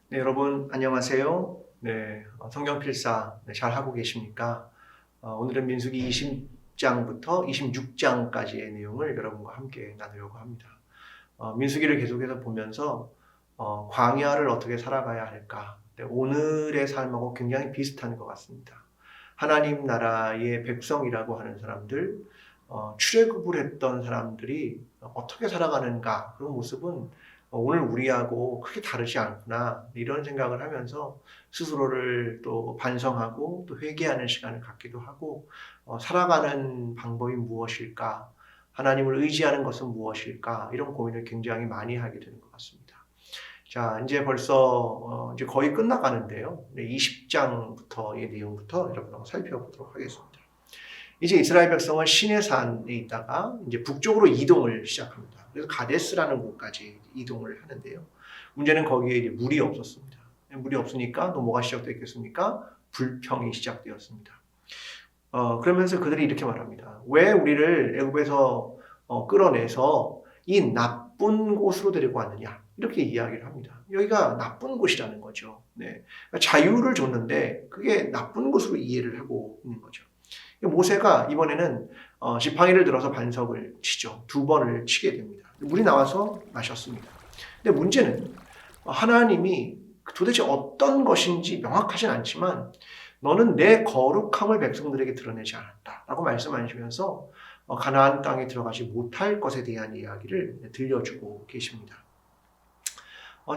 네, 여러분 안녕하세요. 네, 성경 필사 잘 하고 계십니까? 오늘은 민수기 20장부터 26장까지의 내용을 여러분과 함께 나누려고 합니다. 민수기를 계속해서 보면서 광야를 어떻게 살아가야 할까? 네, 오늘의 삶하고 굉장히 비슷한 것 같습니다. 하나님 나라의 백성이라고 하는 사람들, 출애굽을 했던 사람들이 어떻게 살아가는가 그런 모습은 오늘 우리하고 크게 다르지 않구나 이런 생각을 하면서 스스로를 또 반성하고 또 회개하는 시간을 갖기도 하고 살아가는 방법이 무엇일까? 하나님을 의지하는 것은 무엇일까? 이런 고민을 굉장히 많이 하게 되는 것 같습니다. 자, 이제 벌써 이제 거의 끝나가는데요. 20장부터의 내용부터 여러분하고 살펴보도록 하겠습니다. 이제 이스라엘 백성은 시내산에 있다가 이제 북쪽으로 이동을 시작합니다. 그래서 가데스라는 곳까지 이동을 하는데요. 문제는 거기에 이제 물이 없었습니다. 물이 없으니까 또 뭐가 시작됐겠습니까? 불평이 시작되었습니다. 그러면서 그들이 이렇게 말합니다. 왜 우리를 애굽에서 끌어내서 이 나쁜 곳으로 데리고 왔느냐? 이렇게 이야기를 합니다. 여기가 나쁜 곳이라는 거죠. 네. 그러니까 자유를 줬는데 그게 나쁜 곳으로 이해를 하고 있는 거죠. 모세가 이번에는 지팡이를 들어서 반석을 치죠. 2번을 치게 됩니다. 물이 나와서 마셨습니다. 근데 문제는 하나님이 도대체 어떤 것인지 명확하진 않지만 너는 내 거룩함을 백성들에게 드러내지 않았다라고 말씀하시면서 가나안 땅에 들어가지 못할 것에 대한 이야기를 들려주고 계십니다.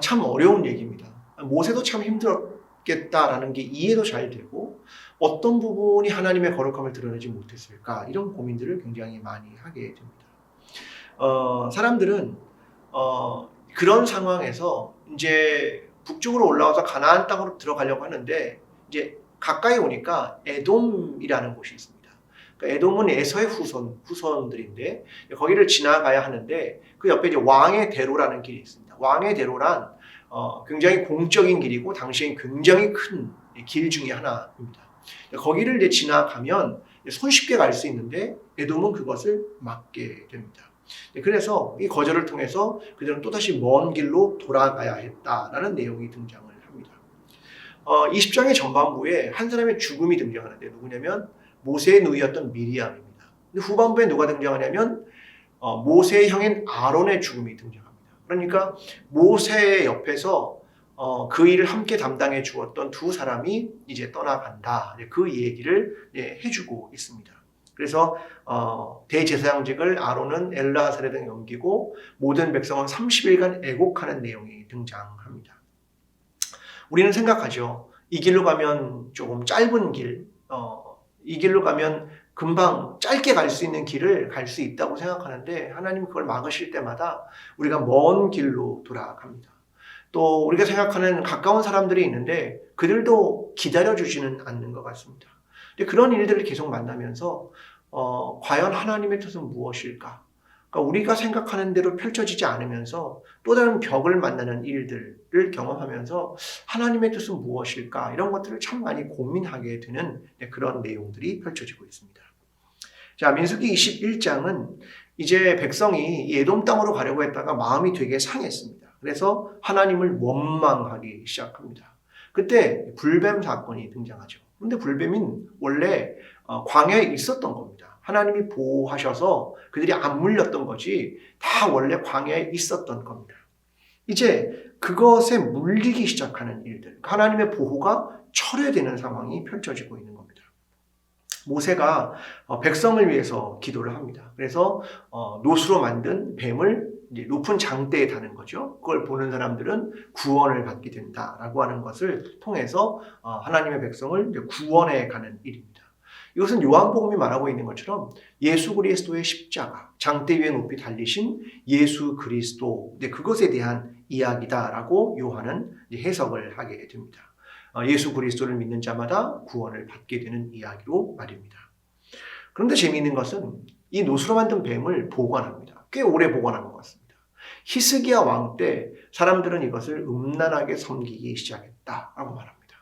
참 어려운 얘기입니다. 모세도 참 힘들었겠다라는 게 이해도 잘 되고 어떤 부분이 하나님의 거룩함을 드러내지 못했을까 이런 고민들을 굉장히 많이 하게 됩니다. 사람들은 그런 상황에서 이제 북쪽으로 올라와서 가나안 땅으로 들어가려고 하는데 이제 가까이 오니까 에돔이라는 곳이 있습니다. 그러니까 에돔은 에서의 후손들인데 거기를 지나가야 하는데 그 옆에 이제 왕의 대로라는 길이 있습니다. 왕의 대로란 굉장히 공적인 길이고 당시엔 굉장히 큰 길 중에 하나입니다. 거기를 이제 지나가면 손쉽게 갈 수 있는데 에돔은 그것을 막게 됩니다. 그래서 이 거절을 통해서 그들은 또다시 먼 길로 돌아가야 했다라는 내용이 등장을 합니다. 20장의 전반부에 한 사람의 죽음이 등장하는데 누구냐면 모세의 누이였던 미리암입니다. 근데 후반부에 누가 등장하냐면 모세의 형인 아론의 죽음이 등장합니다. 그러니까 모세 옆에서 그 일을 함께 담당해 주었던 두 사람이 이제 떠나간다. 그 얘기를 해주고 있습니다. 그래서 대제사장직을 아론은 엘르아살에 등 넘기고 모든 백성은 30일간 애곡하는 내용이 등장합니다. 우리는 생각하죠. 이 길로 가면 조금 짧은 길, 이 길로 가면 금방 짧게 갈 수 있는 길을 갈 수 있다고 생각하는데 하나님 그걸 막으실 때마다 우리가 먼 길로 돌아갑니다. 또 우리가 생각하는 가까운 사람들이 있는데 그들도 기다려주지는 않는 것 같습니다. 근데 그런 일들을 계속 만나면서 과연 하나님의 뜻은 무엇일까? 그러니까 우리가 생각하는 대로 펼쳐지지 않으면서 또 다른 벽을 만나는 일들을 경험하면서 하나님의 뜻은 무엇일까? 이런 것들을 참 많이 고민하게 되는 그런 내용들이 펼쳐지고 있습니다. 자, 민수기 21장은 이제 백성이 이 에돔 땅으로 가려고 했다가 마음이 되게 상했습니다. 그래서 하나님을 원망하기 시작합니다. 그때 불뱀 사건이 등장하죠. 그런데 불뱀은 원래 광야에 있었던 겁니다. 하나님이 보호하셔서 그들이 안 물렸던 거지 다 원래 광야에 있었던 겁니다. 이제 그것에 물리기 시작하는 일들, 하나님의 보호가 철회되는 상황이 펼쳐지고 있는 겁니다. 모세가 백성을 위해서 기도를 합니다. 그래서 노수로 만든 뱀을 이제 높은 장대에 다는 거죠. 그걸 보는 사람들은 구원을 받게 된다라고 하는 것을 통해서 하나님의 백성을 이제 구원해 가는 일입니다. 이것은 요한복음이 말하고 있는 것처럼 예수 그리스도의 십자가, 장대 위에 높이 달리신 예수 그리스도, 그것에 대한 이야기다라고 요한은 해석을 하게 됩니다. 예수 그리스도를 믿는 자마다 구원을 받게 되는 이야기로 말입니다. 그런데 재미있는 것은 이 노수로 만든 뱀을 보관합니다. 꽤 오래 보관한 것 같습니다. 히스기야 왕 때 사람들은 이것을 음란하게 섬기기 시작했다라고 말합니다.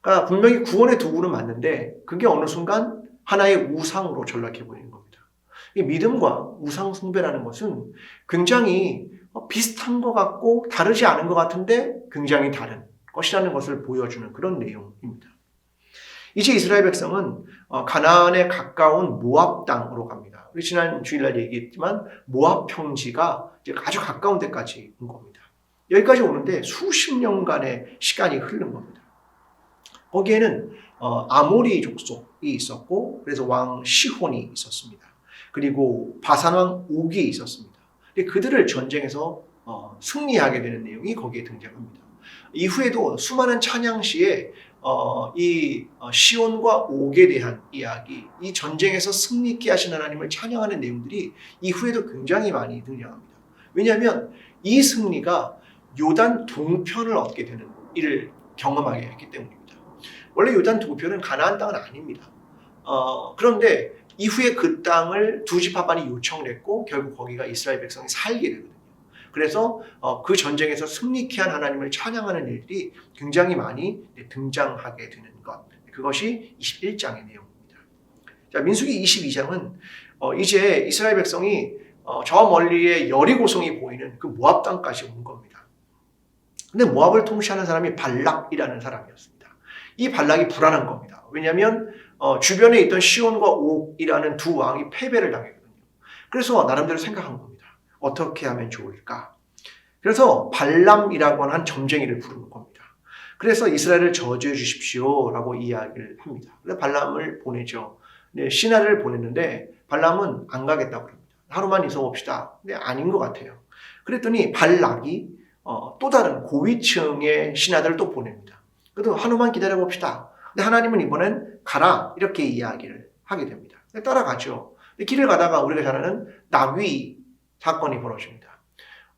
그러니까 분명히 구원의 도구는 맞는데 그게 어느 순간 하나의 우상으로 전락해 버리는 겁니다. 이 믿음과 우상 숭배라는 것은 굉장히 비슷한 것 같고 다르지 않은 것 같은데 굉장히 다른 것이라는 것을 보여주는 그런 내용입니다. 이제 이스라엘 백성은 가나안에 가까운 모압 땅으로 갑니다. 우리 지난 주일날 얘기했지만 모압 평지가 이제 아주 가까운 데까지 온 겁니다. 여기까지 오는데 수십 년간의 시간이 흐른 겁니다. 거기에는 아모리 족속이 있었고, 그래서 왕 시혼이 있었습니다. 그리고 바산 왕 옥이 있었습니다. 그들을 전쟁에서 승리하게 되는 내용이 거기에 등장합니다. 이후에도 수많은 찬양시에 이 시온과 옥에 대한 이야기, 이 전쟁에서 승리케 하신 하나님을 찬양하는 내용들이 이후에도 굉장히 많이 등장합니다. 왜냐하면 이 승리가 요단 동편을 얻게 되는 일을 경험하게 했기 때문입니다. 원래 요단 동편은 가나안 땅은 아닙니다. 그런데 이후에 그 땅을 두 지파반이 요청을 했고 결국 거기가 이스라엘 백성이 살게 되거든요. 그래서 그 전쟁에서 승리케 한 하나님을 찬양하는 일들이 굉장히 많이 등장하게 되는 것. 그것이 21장의 내용입니다. 자, 민수기 22장은 이제 이스라엘 백성이 저 멀리에 여리고성이 보이는 그 모압 땅까지 온 겁니다. 근데 모압을 통치하는 사람이 발락이라는 사람이었습니다. 이 발락이 불안한 겁니다. 왜냐하면 주변에 있던 시온과 옥이라는 두 왕이 패배를 당했거든요. 그래서 나름대로 생각한 겁니다. 어떻게 하면 좋을까? 그래서 발람이라고 하는 한 점쟁이를 부르는 겁니다. 그래서 이스라엘을 저주해 주십시오라고 이야기를 합니다. 그래서 발람을 보내죠. 신하를 보냈는데 발람은 안 가겠다고 합니다. 하루만 있어 봅시다. 근데 아닌 것 같아요. 그랬더니 발락이 또 다른 고위층의 신하들을 또 보냅니다. 그래도 하루만 기다려 봅시다. 근데 하나님은 이번엔 가라 이렇게 이야기를 하게 됩니다. 따라가죠. 길을 가다가 우리가 잘 아는 나귀 사건이 벌어집니다.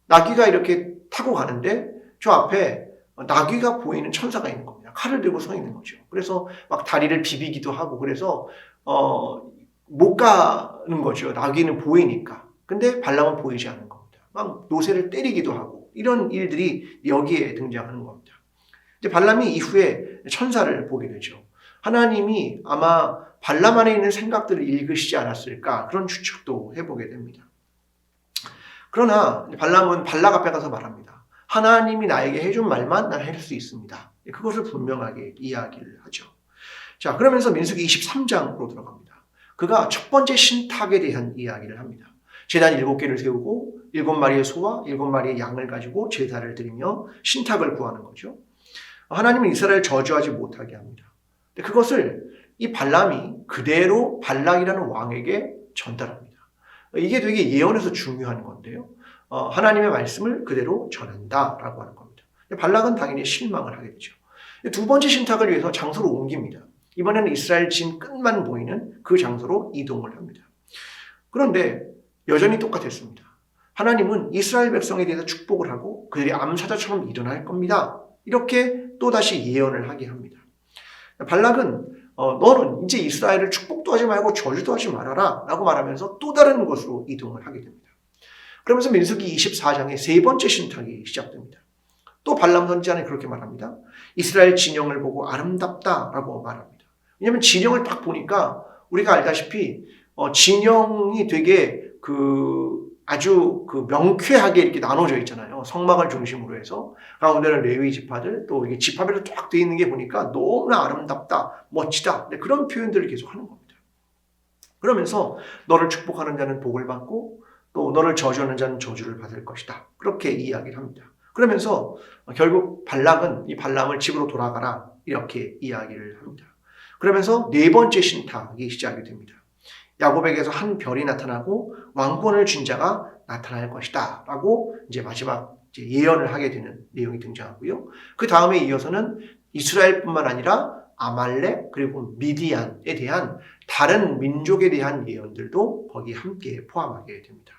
나귀가 이렇게 타고 가는데 저 앞에 나귀가 보이는 천사가 있는 겁니다. 칼을 들고 서 있는 거죠. 그래서 막 다리를 비비기도 하고 그래서 못 가는 거죠. 나귀는 보이니까. 근데 발람은 보이지 않는 겁니다. 막 노새를 때리기도 하고 이런 일들이 여기에 등장하는 겁니다. 이제 발람이 이후에 천사를 보게 되죠. 하나님이 아마 발람 안에 있는 생각들을 읽으시지 않았을까 그런 추측도 해보게 됩니다. 그러나 발람은 발락 앞에 가서 말합니다. 하나님이 나에게 해준 말만 난 할 수 있습니다. 그것을 분명하게 이야기를 하죠. 자, 그러면서 민수기 23장으로 들어갑니다. 그가 첫 번째 신탁에 대한 이야기를 합니다. 제단 7개를 세우고 7마리의 소와 7마리의 양을 가지고 제사를 드리며 신탁을 구하는 거죠. 하나님은 이스라엘을 저주하지 못하게 합니다. 그것을 이 발람이 그대로 발락이라는 왕에게 전달합니다. 이게 되게 예언에서 중요한 건데요. 하나님의 말씀을 그대로 전한다라고 하는 겁니다. 발락은 당연히 실망을 하게 되죠. 두 번째 신탁을 위해서 장소로 옮깁니다. 이번에는 이스라엘 진 끝만 보이는 그 장소로 이동을 합니다. 그런데 여전히 똑같았습니다. 하나님은 이스라엘 백성에 대해서 축복을 하고 그들이 암사자처럼 일어날 겁니다. 이렇게 또다시 예언을 하게 합니다. 발락은 너는 이제 이스라엘을 축복도 하지 말고 저주도 하지 말아라 라고 말하면서 또 다른 곳으로 이동을 하게 됩니다. 그러면서 민수기 24장의 세 번째 신탁이 시작됩니다. 또 발람 선지자는 그렇게 말합니다. 이스라엘 진영을 보고 아름답다라고 말합니다. 왜냐하면 진영을 딱 보니까 우리가 알다시피 진영이 되게 아주 명쾌하게 이렇게 나눠져 있잖아요. 성막을 중심으로 해서 가운데는 레위 지파들 또 이게 지파별로 쫙 되어 있는 게 보니까 너무나 아름답다, 멋지다 그런 표현들을 계속 하는 겁니다. 그러면서 너를 축복하는 자는 복을 받고 또 너를 저주하는 자는 저주를 받을 것이다. 그렇게 이야기를 합니다. 그러면서 결국 발락은 이 발람을 집으로 돌아가라 이렇게 이야기를 합니다. 그러면서 네 번째 신탁이 시작이 됩니다. 야곱에게서 한 별이 나타나고 왕권을 쥔 자가 나타날 것이다 라고 이제 마지막 예언을 하게 되는 내용이 등장하고요. 그 다음에 이어서는 이스라엘뿐만 아니라 아말렉 그리고 미디안에 대한 다른 민족에 대한 예언들도 거기에 함께 포함하게 됩니다.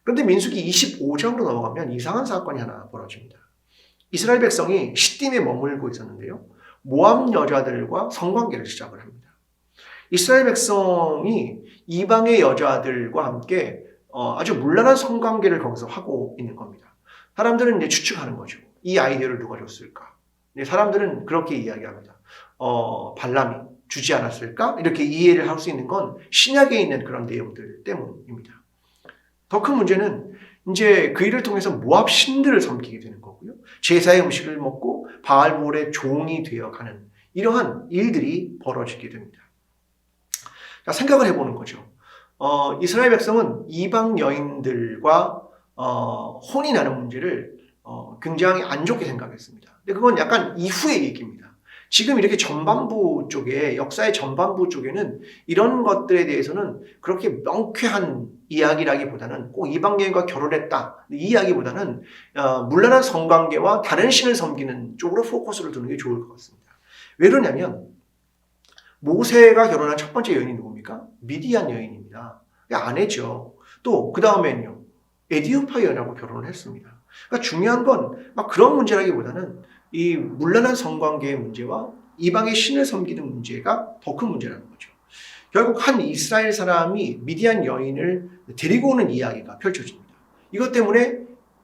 그런데 민수기 25장으로 넘어가면 이상한 사건이 하나 벌어집니다. 이스라엘 백성이 시딤에 머물고 있었는데요. 모압 여자들과 성관계를 시작을 합니다. 이스라엘 백성이 이방의 여자들과 함께 아주 문란한 성관계를 거기서 하고 있는 겁니다. 사람들은 이제 추측하는 거죠. 이 아이디어를 누가 줬을까? 사람들은 그렇게 이야기합니다. 발람이 주지 않았을까? 이렇게 이해를 할 수 있는 건 신약에 있는 그런 내용들 때문입니다. 더 큰 문제는 이제 그 일을 통해서 모압 신들을 섬기게 되는 거고요. 제사의 음식을 먹고 바알볼의 종이 되어가는 이러한 일들이 벌어지게 됩니다. 자, 생각을 해보는 거죠. 이스라엘 백성은 이방 여인들과 혼이 나는 문제를 굉장히 안 좋게 생각했습니다. 근데 그건 약간 이후의 얘기입니다. 지금 이렇게 전반부 쪽에, 역사의 전반부 쪽에는 이런 것들에 대해서는 그렇게 명쾌한 이야기라기보다는 꼭 이방 여인과 결혼했다 이 이야기보다는 문란한 성관계와 다른 신을 섬기는 쪽으로 포커스를 두는 게 좋을 것 같습니다. 왜 그러냐면 모세가 결혼한 첫 번째 여인이 누굽니까? 미디안 여인입니다. 아내죠. 또 그 다음에는요, 에디오파 여인하고 결혼을 했습니다. 그러니까 중요한 건 막 그런 문제라기보다는 이 문란한 성관계의 문제와 이방의 신을 섬기는 문제가 더 큰 문제라는 거죠. 결국 한 이스라엘 사람이 미디안 여인을 데리고 오는 이야기가 펼쳐집니다. 이것 때문에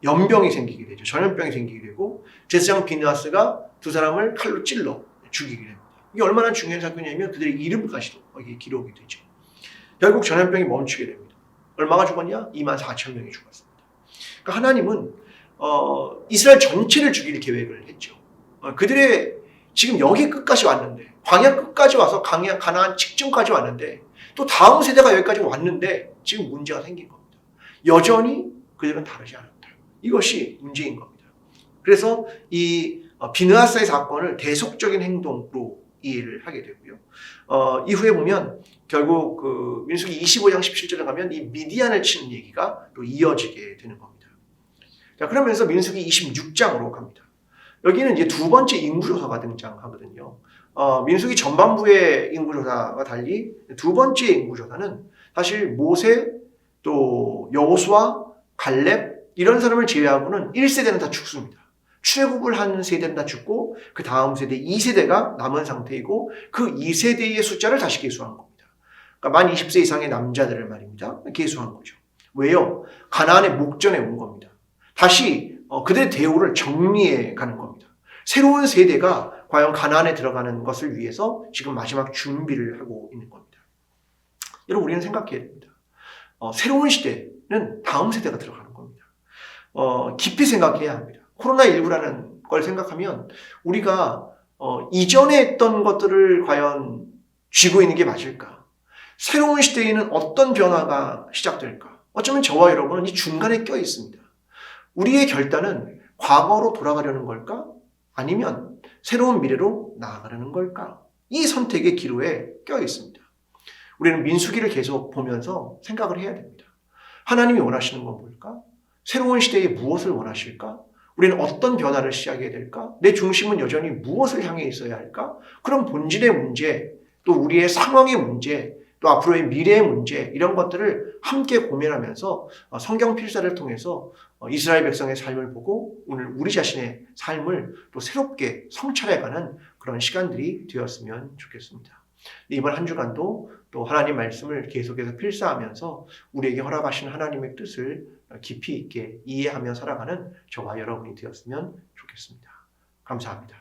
연병이 생기게 되죠. 전염병이 생기게 되고 제사장 비느하스가 두 사람을 칼로 찔러 죽이게 됩니다. 이게 얼마나 중요한 사건이냐면 그들의 이름까지도 여기 기록이 되죠. 결국 전염병이 멈추게 됩니다. 얼마가 죽었냐? 24,000명이 죽었습니다. 그러니까 하나님은 이스라엘 전체를 죽일 계획을 했죠. 그들의 지금 여기 끝까지 왔는데, 광야 끝까지 와서 가나안 직전까지 왔는데, 또 다음 세대가 여기까지 왔는데 지금 문제가 생긴 겁니다. 여전히 그들은 다르지 않았다. 이것이 문제인 겁니다. 그래서 이 비느하스의 사건을 대속적인 행동으로 이해를 하게 되고요. 이후에 보면 결국 그 민수기 25장 17절에 가면 이 미디안을 치는 얘기가 또 이어지게 되는 겁니다. 자, 그러면서 민수기 26장으로 갑니다. 여기는 이제 두 번째 인구조사가 등장하거든요. 민수기 전반부의 인구조사와 달리 두 번째 인구조사는 사실 모세 또 여호수아 갈렙 이런 사람을 제외하고는 1세대는 다 죽습니다. 출애굽을 한 세대는 다 죽고 그 다음 세대 2세대가 남은 상태이고 그 2세대의 숫자를 다시 계수한 겁니다. 그러니까 만 20세 이상의 남자들을 말입니다. 계수한 거죠. 왜요? 가나안의 목전에 온 겁니다. 다시 그들의 대우를 정리해 가는 겁니다. 새로운 세대가 과연 가나안에 들어가는 것을 위해서 지금 마지막 준비를 하고 있는 겁니다. 여러분 우리는 생각해야 됩니다. 새로운 시대는 다음 세대가 들어가는 겁니다. 깊이 생각해야 합니다. 코로나19라는 걸 생각하면 우리가 이전에 했던 것들을 과연 쥐고 있는 게 맞을까? 새로운 시대에는 어떤 변화가 시작될까? 어쩌면 저와 여러분은 이 중간에 껴 있습니다. 우리의 결단은 과거로 돌아가려는 걸까? 아니면 새로운 미래로 나아가려는 걸까? 이 선택의 기로에 껴 있습니다. 우리는 민수기를 계속 보면서 생각을 해야 됩니다. 하나님이 원하시는 건 뭘까? 새로운 시대에 무엇을 원하실까? 우리는 어떤 변화를 시작해야 될까? 내 중심은 여전히 무엇을 향해 있어야 할까? 그런 본질의 문제, 또 우리의 상황의 문제, 또 앞으로의 미래의 문제 이런 것들을 함께 고민하면서 성경 필사를 통해서 이스라엘 백성의 삶을 보고 오늘 우리 자신의 삶을 또 새롭게 성찰해가는 그런 시간들이 되었으면 좋겠습니다. 이번 한 주간도 또 하나님 말씀을 계속해서 필사하면서 우리에게 허락하신 하나님의 뜻을 깊이 있게 이해하며 살아가는 저와 여러분이 되었으면 좋겠습니다. 감사합니다.